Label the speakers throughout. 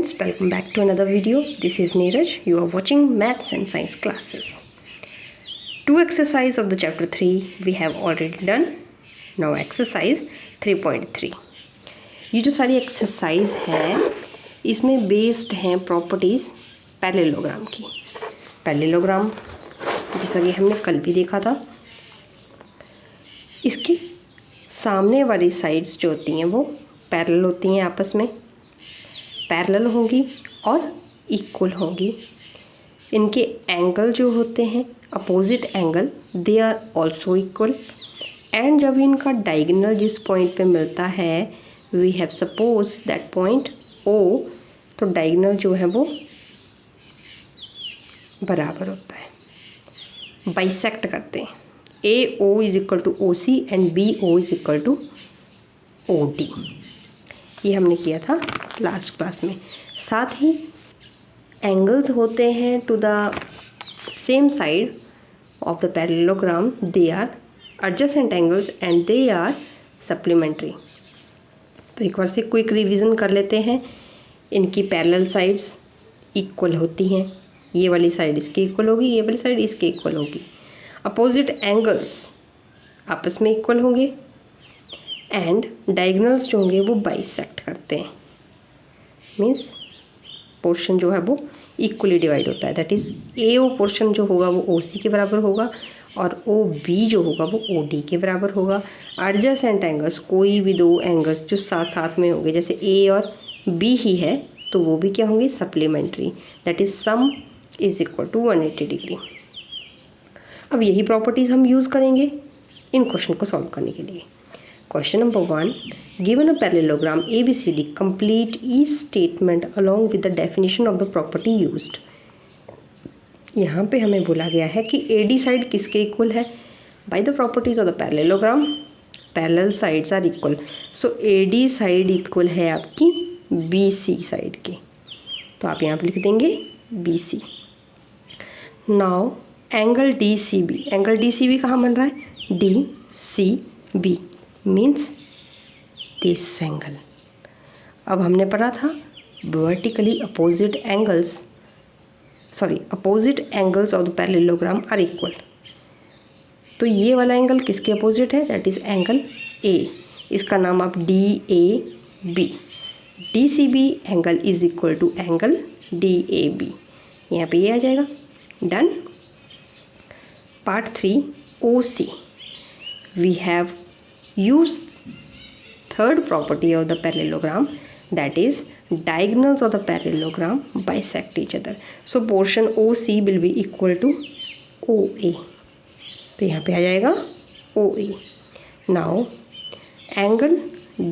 Speaker 1: friends, welcome back to another video. This is Neeraj. You are watching Maths and Science classes. Two exercise of the chapter 3 we have already done. Now exercise 3.3. ये जो सारी exercise है इसमें based हैं properties parallelogram की। Parallelogram जैसा कि हमने कल भी देखा था, इसकी सामने वाली साइड्स जो होती हैं वो पैरेलल होती हैं, आपस में पैरेलल होंगी और इक्वल होंगी। इनके एंगल जो होते हैं opposite angle, they are also equal. And जब इनका डायगोनल जिस पॉइंट पे मिलता है, we have suppose that point O, तो डायगोनल जो है वो बराबर होता है, बाइसेक्ट करते हैं। A O is equal to O C and B O is equal to O D. ये हमने किया था लास्ट क्लास में। साथ ही एंगल्स होते हैं to the same side of the parallelogram, they are adjacent angles and they are supplementary. तो एक बार से क्विक रिवीजन कर लेते हैं। इनकी पैरेलल साइड्स इक्वल होती हैं, ये वाली साइड इसके इक्वल होगी, ये वाली साइड इसके इक्वल होगी। अपोजिट एंगल्स आपस में इक्वल होंगे एंड डायगोनल्स जो होंगे वो बाइसेक्ट करते हैं, मीन्स पोर्शन जो है वो इक्वली डिवाइड होता है। That is A O portion जो होगा वो ओ सी के बराबर होगा और ओ बी जो होगा वो ओ डी के बराबर होगा। एडजेसेंट एंगल्स, कोई भी दो एंगल्स जो साथ साथ में होंगे, जैसे ए और बी ही है तो वो भी क्या होंगे, supplementary. That is sum is equal to 180 degree. अब यही प्रॉपर्टीज़ हम यूज़ करेंगे इन क्वेश्चन को सॉल्व करने के लिए। Question number 1. Given a parallelogram ABCD, complete each statement along with the definition of the property used. यहाँ पे हमें बोला गया है कि AD साइड किसके इक्वल है। By the properties of the parallelogram, parallel sides are equal. So AD side equal है आपकी BC साइड की, तो आप यहाँ पे लिख देंगे BC. Now angle DCB, angle DCB कहाँ बन रहा है, DCB मीन्स दिस एंगल। अब हमने पढ़ा था vertically opposite angles, opposite angles of the parallelogram are equal. तो ये वाला एंगल किसके अपोजिट है, दैट इज़ एंगल ए। इसका नाम आप DAB, DCB angle is equal to angle DAB। यहाँ पे ये आ जाएगा, done. Part 3 OC, we have use third property of the parallelogram, that is diagonals of the parallelogram bisect each other. So portion OC will be equal to OA, तो यहाँ पे आ जाएगा OA. Now angle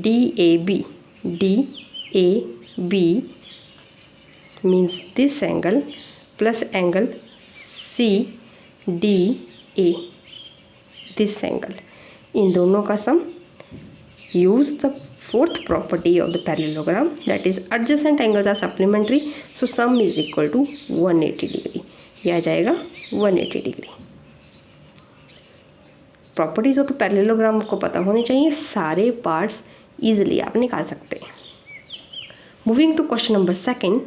Speaker 1: DAB means this angle plus angle CDA, this angle, इन दोनों का sum. Use the fourth property of the parallelogram, that is adjacent angles are supplementary, so sum is equal to 180 degree. यह आ जाएगा 180 degree. Properties of the parallelogram को पता होने चाहिए, सारे पार्ट्स ईजिली आप निकाल सकते हैं। Moving to question number 2.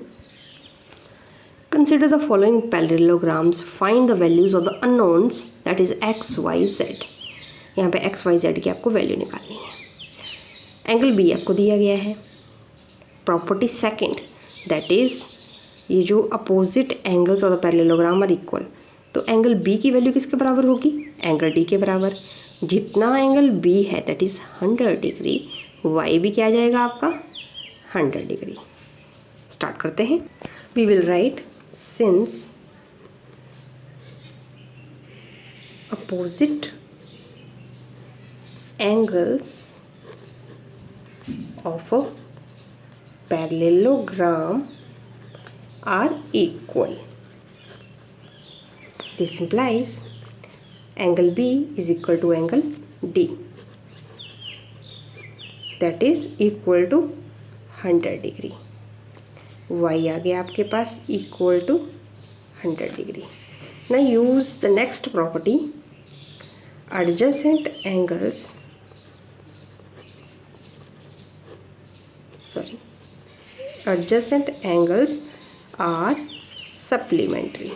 Speaker 1: Consider the following parallelograms, find the values of the unknowns, that is x y z. यहाँ पे एक्स वाई जेड की आपको वैल्यू निकालनी है। एंगल बी आपको दिया गया है। प्रॉपर्टी सेकंड, दैट इज़ ये जो opposite angles of the parallelogram are equal, तो एंगल बी की वैल्यू किसके बराबर होगी, एंगल डी के बराबर। जितना एंगल बी है दैट इज़ 100 डिग्री, वाई भी क्या आ जाएगा आपका 100 डिग्री। स्टार्ट करते हैं। We will write since opposite angles of a parallelogram are equal, this implies angle B is equal to angle D, that is equal to 100 degree. Y आ गया आपके पास equal to 100 degree. Now use the next property, adjacent angles adjacent angles are supplementary.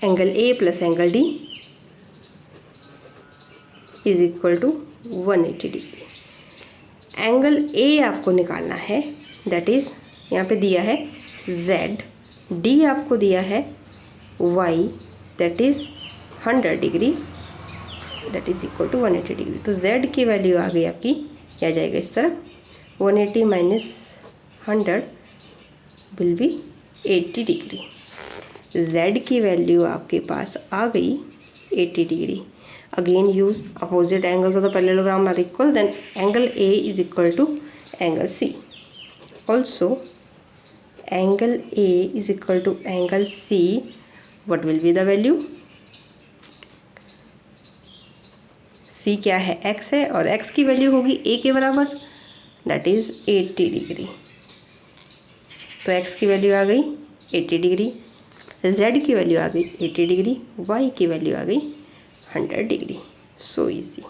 Speaker 1: Angle A plus angle D is equal to 180 degree. Angle A आपको निकालना है, that is यहाँ पे दिया है z, D आपको दिया है y, that is 100 degree, that is equal to 180 degree. तो z की वैल्यू आ गई आपकी, क्या जाएगा इस तरफ, 180 minus 100 will be 80 degree. z की वैल्यू आपके पास आ गई 80 degree. Again use opposite angles of the parallelogram are equal, then angle a is equal to angle c। Also angle a is equal to angle c, what will be the value, c क्या है, x है, और x की value होगी a के बराबर, that is 80 degree. तो x की वैल्यू आ गई 80 डिग्री, z की वैल्यू आ गई 80 डिग्री, y की वैल्यू आ गई 100 डिग्री। So easy.